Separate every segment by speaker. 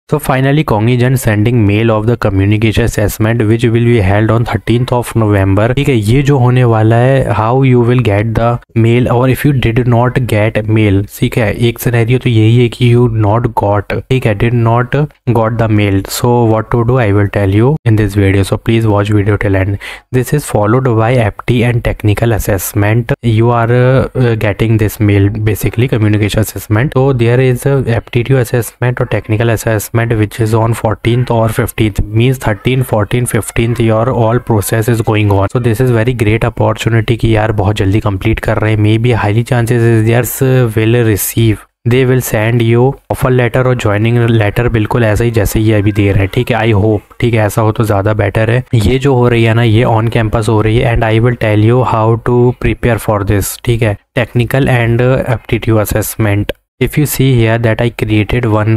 Speaker 1: So finally, Cognizant sending mail of the communication assessment which will be held on 13th of November. ठीक है, ये जो होने वाला है, how you will get the mail, और if you did not get mail, ठीक है, एक सिनेरियो तो यही है कि you not got, ठीक है, did not got the mail. So what to do I will tell you in this video. So please watch video till end. This is followed by FT and technical assessment. You are getting this mail, basically communication assessment. So there is a aptitude assessment or technical assessment which is on 14th or 15th, means 13, 14, 15th your all process is going on. So this is very great opportunity कि यार बहुत जल्दी complete कर रहे हैं. Maybe highly chances is theirs will receive, they will send you offer letter और joining letter बिल्कुल ऐसा ही जैसे ये अभी दे रहे हैं. ठीक है, आई होप, ठीक है, ऐसा हो तो ज़्यादा बेटर है. ये जो हो रही है ना, ये ऑन कैंपस हो रही है and I will tell you how to prepare for this. ठीक है, technical and aptitude assessment. If you see here that I created one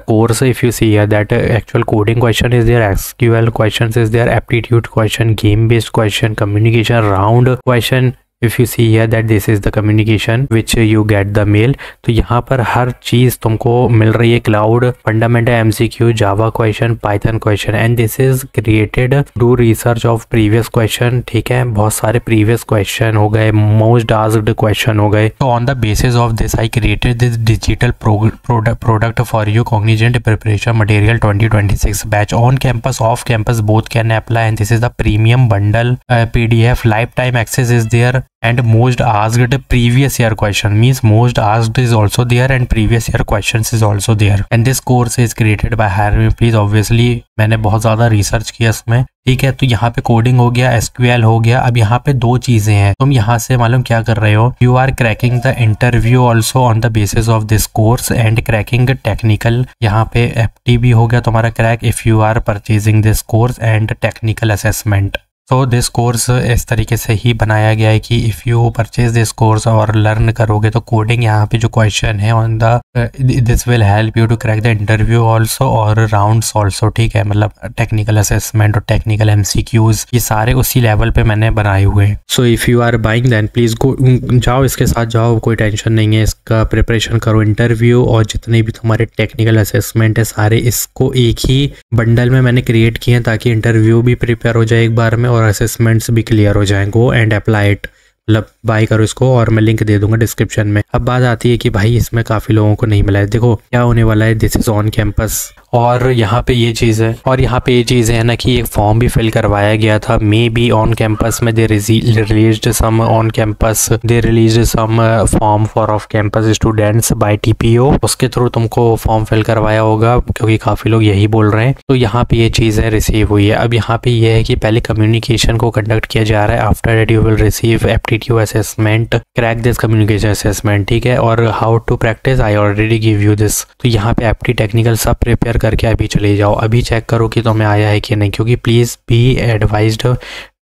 Speaker 1: course, if you see here that actual coding question is there, SQL questions is there, aptitude question, game based question, communication round question. If you see here that this is the communication which you get the mail. तो यहाँ पर हर चीज़ तुमको मिल रही है. Cloud, fundamental MCQ, Java question, Python question and this is created do research of previous question. ठीक है, बहुत सारे प्रीवियस क्वेश्चन हो गए, मोस्ट आस्क्ड क्वेश्चन हो गए. तो on the basis of this I created this digital product for you. Cognizant preparation material 2026 batch on campus, off campus both can apply and this is the premium bundle PDF. Life time access is there and most asked previous year question, means most asked is also there and previous year questions is also there. And this course is created by Hire Me Please. Obviously मैंने बहुत ज़्यादा research किया इसमें. ठीक है, तो यहाँ पे कोडिंग हो गया, SQL हो गया. अब यहाँ पे दो चीज़ें हैं. तुम यहाँ से मालूम क्या कर रहे हो, you are cracking the interview also on the basis of this course and cracking technical. यहाँ पे FT भी हो गया तुम्हारा crack if you are purchasing this course and technical assessment. तो दिस कोर्स इस तरीके से ही बनाया गया है कि if you purchase this course और लर्न करोगे तो कोडिंग यहाँ पे जो क्वेश्चन है on the this will help you to crack the interview also और राउंड्स ऑल्सो. ठीक है, मतलब टेक्निकल असेसमेंट और टेक्निकल MCQs ये सारे उसी लेवल पे मैंने बनाए हुए हैं. So if you are buying then please go, जाओ इसके साथ जाओ, कोई टेंशन नहीं है. इसका प्रिपरेशन करो, इंटरव्यू और जितने भी तुम्हारे टेक्निकल असेसमेंट है सारे इसको एक ही बंडल में मैंने क्रिएट किए हैं ताकि इंटरव्यू भी प्रिपेयर हो जाए एक बार में और असेसमेंट्स भी क्लियर हो जाएं. गो एंड अप्लाई इट, मतलब बाय करो इसको और मैं लिंक दे दूंगा डिस्क्रिप्शन में. अब बात आती है कि भाई इसमें काफ़ी लोगों को नहीं मिला है. देखो क्या होने वाला है, दिस इज़ ऑन कैंपस और यहाँ पे ये चीज़ है और यहाँ पे ये चीज़ है ना कि एक फॉर्म भी फिल करवाया गया था. मे बी ऑन कैंपस में they released some on campus they released some form for off campus students by TPO. उसके थ्रू तुमको फॉर्म फिल करवाया होगा क्योंकि काफ़ी लोग यही बोल रहे हैं. तो यहाँ पे ये चीज़ है रिसीव हुई है. अब यहाँ पे ये है कि पहले कम्युनिकेशन को कंडक्ट किया जा रहा है. After that you will receive aptitude assessment, crack this communication assessment. ठीक है, और how to practice I already give you this. तो यहाँ पे एप्टी टेक्निकल सब प्रिपेयर करके अभी चले जाओ, अभी चेक करो कि तुम्हें आया है कि नहीं. क्योंकि please be advised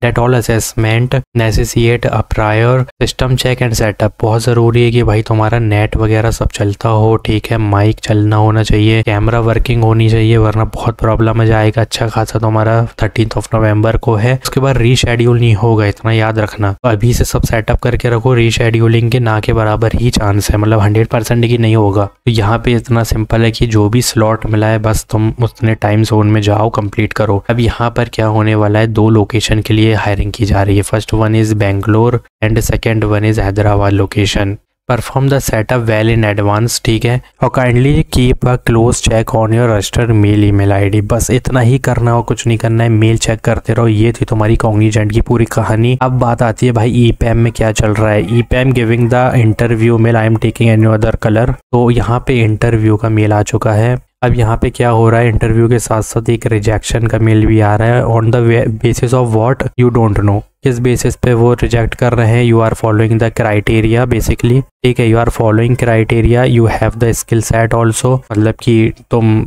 Speaker 1: that all assessment necessitate a prior system check and setup. बहुत ज़रूरी है कि भाई तुम्हारा नेट वगैरह सब चलता हो. ठीक है, माइक चलना होना चाहिए, कैमरा वर्किंग होनी चाहिए, वरना बहुत प्रॉब्लम आ जाएगा. अच्छा खासा तुम्हारा 13th of November को है. उसके बाद रीशेड्यूल नहीं होगा, इतना याद रखना. तो अभी से सब सेटअप करके रखो. रीशेड्यूलिंग के ना के बराबर ही चांस है, मतलब 100% की नहीं होगा. तो यहाँ पे इतना सिंपल है कि जो भी स्लॉट मिला है बस तुम उतने टाइम जोन में जाओ, कंप्लीट करो. अब यहाँ पर क्या होने वाला है, दो लोकेशन के लिए हायरिंग की जा रही है. First one is Bangalore and second one is Hyderabad location. Perform the setup well in advance. ठीक है, और kindly keep a close check on your registered mail email ID. बस इतना ही करना हो, कुछ नहीं करना है, मेल चेक करते रहो. ये थी तुम्हारी कॉग्निजेंट की पूरी कहानी. अब बात आती है भाई EPAM में क्या चल रहा है. EPAM giving the interview mail, I am taking any other colour. तो यहाँ पे इंटरव्यू का मेल आ चुका है. अब यहाँ पे क्या हो रहा है, इंटरव्यू के साथ साथ एक रिजेक्शन का मेल भी आ रहा है. On the basis of what you don't know, किस बेसिस पे वो रिजेक्ट कर रहे हैं. You are following the criteria basically. ठीक है, you are following criteria, you have the skill set also, मतलब कि तुम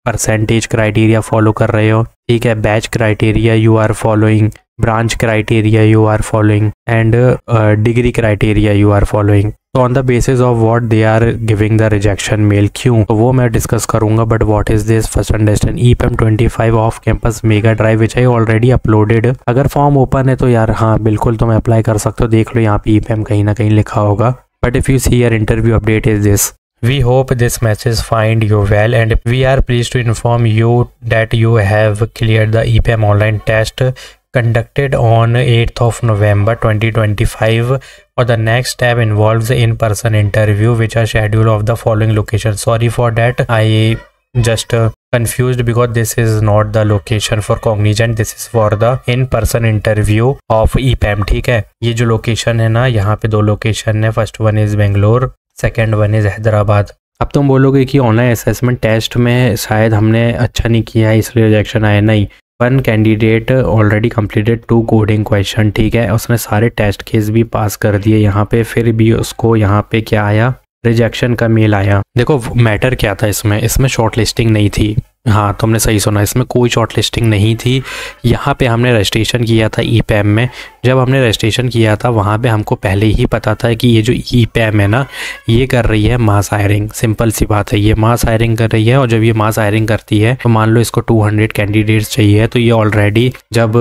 Speaker 1: परसेंटेज क्राइटेरिया फॉलो कर रहे हो. ठीक है, batch criteria you are following, branch criteria you are following and degree criteria you are following. तो on the basis of what they are giving the rejection mail, क्यों, तो वो मैं डिस्कस करूंगा. But what is this, first understand. EPAM 25 off campus mega drive which I already uploaded. अगर form open है तो यार हाँ बिल्कुल तुम अप्लाई कर सकते हो. देख लो यहाँ पे EPAM कहीं ना कहीं लिखा होगा. But if you see your interview update is this. We hope this message find you well and we are pleased to inform you that you have cleared the EPAM online test conducted on 8th of November 2025. Or the next step involves in-person interview which are scheduled of the following location. Sorry for that, I just confused because this is not the location for Cognizant, this is for the in-person interview of EPAM. ठीक है, ये जो location है ना, यहाँ पे 2 location है, first one is Bangalore, second one is Hyderabad. अब तुम बोलोगे कि ऑनलाइन असेसमेंट टेस्ट में शायद हमने अच्छा नहीं किया है इसलिए रिजेक्शन आया। नहीं, one candidate already completed 2 coding question, ठीक है, उसने सारे टेस्ट केस भी पास कर दिए यहाँ पे, फिर भी उसको यहाँ पे क्या आया, रिजेक्शन का मेल आया। देखो मैटर क्या था इसमें शॉर्ट लिस्टिंग नहीं थी। हाँ, तुमने सही सुना, इसमें कोई शॉर्ट लिस्टिंग नहीं थी। यहाँ पे हमने रजिस्ट्रेशन किया था EPAM में। जब हमने रजिस्ट्रेशन किया था वहाँ पे हमको पहले ही पता था कि ये जो EPAM है ना, ये कर रही है मास हायरिंग। सिंपल सी बात है, ये मास हायरिंग कर रही है और जब ये मास हायरिंग करती है तो मान लो इसको 200 कैंडिडेट्स चाहिए, तो ये ऑलरेडी जब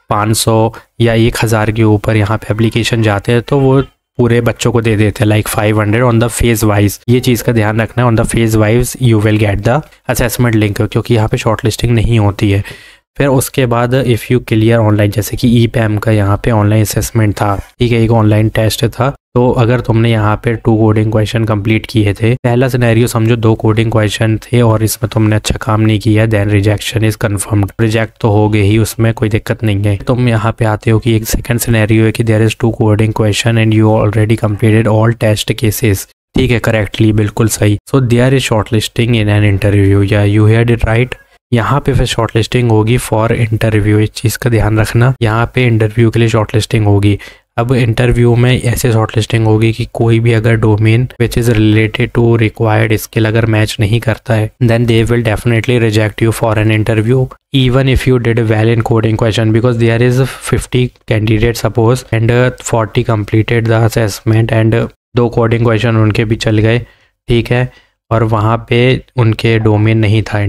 Speaker 1: 500 या 1000 के ऊपर यहाँ पे एप्लीकेशन जाते हैं तो वो पूरे बच्चों को दे देते हैं, like 500 on the phase wise. ये चीज़ का ध्यान रखना है, on the phase wise you will get the assessment link, क्योंकि यहाँ पे शॉर्ट लिस्टिंग नहीं होती है। फिर उसके बाद इफ़ यू क्लियर ऑनलाइन, जैसे कि EPAM का यहाँ पे ऑनलाइन असेसमेंट था, ठीक है, एक ऑनलाइन टेस्ट था, तो अगर तुमने यहाँ पे 2 कोडिंग क्वेश्चन कंप्लीट किए थे, पहला सिनेरियो समझो 2 कोडिंग क्वेश्चन थे और इसमें तुमने अच्छा काम नहीं किया, then rejection is confirmed. Reject तो हो गए ही, उसमें कोई दिक्कत नहीं है। तुम यहाँ पे आते हो कि एक सेकंड सिनेरियो है कि there is 2 coding question and you already completed all test cases, ठीक है, करेक्टली, बिल्कुल सही। So there is short listing in an interview, या यू हेard इट राइट। यहाँ पे फिर शॉर्ट लिस्टिंग होगी फॉर इंटरव्यू, इस चीज़ का ध्यान रखना, यहाँ पे इंटरव्यू के लिए शॉर्ट लिस्टिंग होगी। अब इंटरव्यू में ऐसे शॉर्ट लिस्टिंग होगी कि कोई भी अगर domain which is related to required skill अगर मैच नहीं करता है, then they will definitely reject you for an interview even if you did well in coding question, because there is 50 candidates suppose and 40 completed the assessment and 2 coding question उनके भी चल गए, ठीक है, और वहाँ पे उनके डोमेन नहीं था।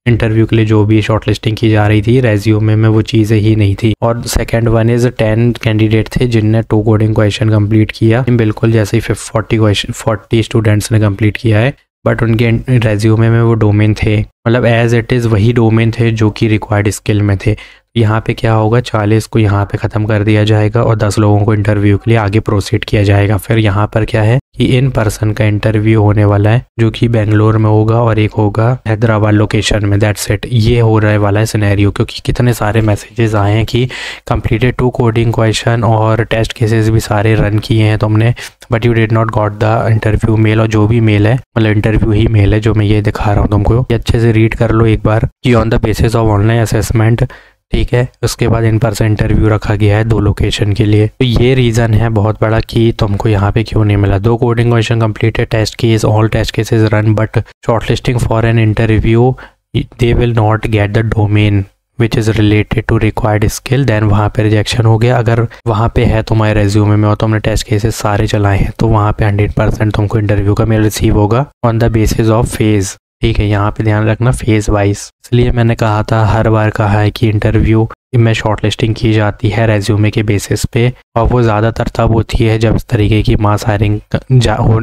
Speaker 1: इंटरव्यू के लिए जो भी शॉर्ट लिस्टिंग की जा रही थी रेज्यूमे में वो चीज़ें ही नहीं थी। और सेकंड वन इज 10 कैंडिडेट थे जिनने 2 कोडिंग क्वेश्चन कंप्लीट किया, बिल्कुल जैसे ही 40 स्टूडेंट्स ने कंप्लीट किया है, बट उनके रेज्यूमे में वो डोमेन थे, मतलब एज इट इज़ वही डोमेन थे जो कि रिक्वायर्ड स्किल में थे। यहाँ पे क्या होगा, 40 को यहाँ पे ख़त्म कर दिया जाएगा और 10 लोगों को इंटरव्यू के लिए आगे प्रोसीड किया जाएगा। फिर यहाँ पर क्या है कि इन पर्सन का इंटरव्यू होने वाला है जो कि बेंगलोर में होगा और एक होगा हैदराबाद लोकेशन में, दैट्स इट। ये हो रहे वाला है सिनेरियो, क्योंकि कितने सारे मैसेजेस आए हैं कि कंप्लीटेड 2 कोडिंग क्वेश्चन और टेस्ट केसेस भी सारे रन किए हैं तुमने, but you did not got the interview mail. और जो भी मेल है मतलब इंटरव्यू ही मेल है जो मैं ये दिखा रहा हूँ तुमको, ये अच्छे से रीड कर लो एक बार कि on the basis of online assessment, ठीक है, उसके बाद इन पर्सन इंटरव्यू रखा गया है 2 लोकेशन के लिए। तो ये रीज़न है बहुत बड़ा कि तुमको यहाँ पे क्यों नहीं मिला। 2 coding question completed, test case, all test cases run, but short listing for an interview, they will not get the domain which is related to required skill, then वहाँ पे रिजेक्शन हो गया। अगर वहाँ पे है तुम्हारे रेज्यूमे में और तुमने टेस्ट केसेस सारे चलाए हैं तो वहाँ पे 100% तुमको इंटरव्यू का मेल रिसीव होगा on the basis of phase, ठीक है, यहाँ पे ध्यान रखना फेज़ वाइज। इसलिए मैंने कहा था, हर बार कहा है कि इंटरव्यू में शॉर्ट लिस्टिंग की जाती है रेज्यूमे के बेसिस पे, और वो ज़्यादातर तब होती है जब इस तरीके की मास हायरिंग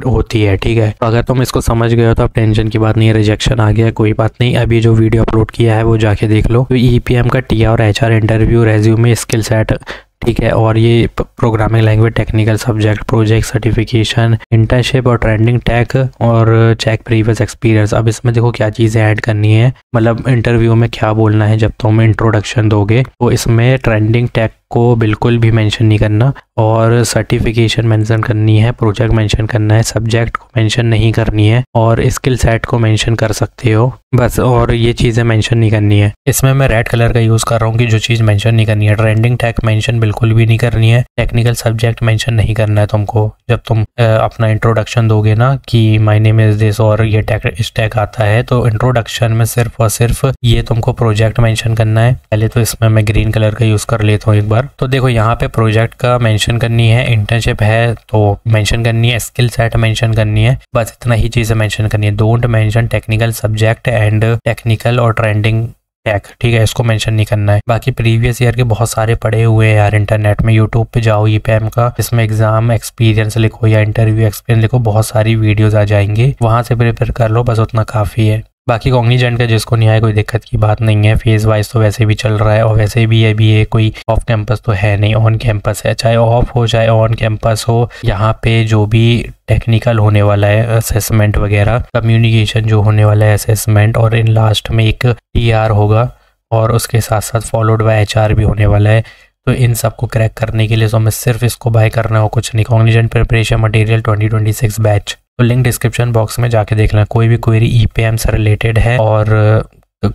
Speaker 1: होती है, ठीक है। तो अगर तुम इसको समझ गए हो तो अब टेंशन की बात नहीं है, रिजेक्शन आ गया कोई बात नहीं। अभी जो वीडियो अपलोड किया है वो जाके देख लो। तो EPAM का TR और HR interview, resume, skill set, ठीक है, और ये programming language, technical subject, project, certification, internship और ट्रेंडिंग टैग और चेक प्रीवियस एक्सपीरियंस। अब इसमें देखो क्या चीज़ें ऐड करनी है, मतलब इंटरव्यू में क्या बोलना है जब तुम इंट्रोडक्शन दोगे, तो इसमें ट्रेंडिंग टैग को बिल्कुल भी मेंशन नहीं करना, और सर्टिफिकेशन मेंशन करनी है, प्रोजेक्ट मेंशन करना है, सब्जेक्ट को मेंशन नहीं करनी है, और स्किल सेट को मेंशन कर सकते हो बस, और ये चीज़ें मेंशन नहीं करनी है। इसमें मैं रेड कलर का यूज़ कर रहा हूँ कि जो चीज़ मेंशन नहीं करनी है। ट्रेंडिंग टैग मेंशन बिल्कुल भी नहीं करनी है, टेक्निकल सब्जेक्ट मेंशन नहीं करना है तुमको। जब तुम अपना इंट्रोडक्शन दोगे ना कि माय नेम इज दिस और ये इस टैग आता है, तो इंट्रोडक्शन में सिर्फ और सिर्फ ये तुमको प्रोजेक्ट मेंशन करना है। पहले तो इसमें मैं ग्रीन कलर का यूज़ कर लेता हूँ एक बार। तो देखो यहाँ पे प्रोजेक्ट का मेंशन करनी है, इंटर्नशिप है तो मेंशन करनी है, स्किल सेट मेंशन करनी है, बस इतना ही चीज़ें मेंशन करनी है। Don't mention technical subject and technical और ट्रेंडिंग टैग, ठीक है, इसको मेंशन नहीं करना है। बाकी प्रीवियस ईयर के बहुत सारे पड़े हुए हैं यार इंटरनेट में, यूट्यूब पे जाओ ईपीएम का, इसमें एग्जाम एक्सपीरियंस लिखो या इंटरव्यू एक्सपीरियंस लिखो, बहुत सारी वीडियोस आ जाएंगे, वहां से प्रिपेयर कर लो, बस उतना काफ़ी है। बाकी कॉग्निजेंट का जिसको नहीं आए कोई दिक्कत की बात नहीं है, फेज वाइज तो वैसे भी चल रहा है, और वैसे भी अभी ये कोई ऑफ कैंपस तो है नहीं, ऑन कैंपस है। चाहे ऑफ हो चाहे ऑन कैंपस हो, यहाँ पे जो भी टेक्निकल होने वाला है असेसमेंट वगैरह, कम्युनिकेशन जो होने वाला है असेसमेंट, और इन लास्ट में एक टीआर होगा और उसके साथ साथ फॉलोड बाय एचआर भी होने वाला है। तो इन सब को क्रैक करने के लिए तो हमें सिर्फ इसको बाय करना हो, कुछ नहीं। कॉग्निजेंट प्रिपरेशन मटेरियल 2026 बैच, तो लिंक डिस्क्रिप्शन बॉक्स में जाके देख लेना। कोई भी क्वेरी ईपीएम से रिलेटेड है और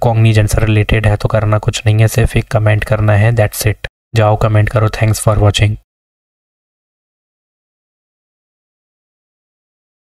Speaker 1: कॉग्निजेंट से रिलेटेड है तो करना कुछ नहीं है, सिर्फ एक कमेंट करना है, दैट्स इट। जाओ कमेंट करो। Thanks for watching.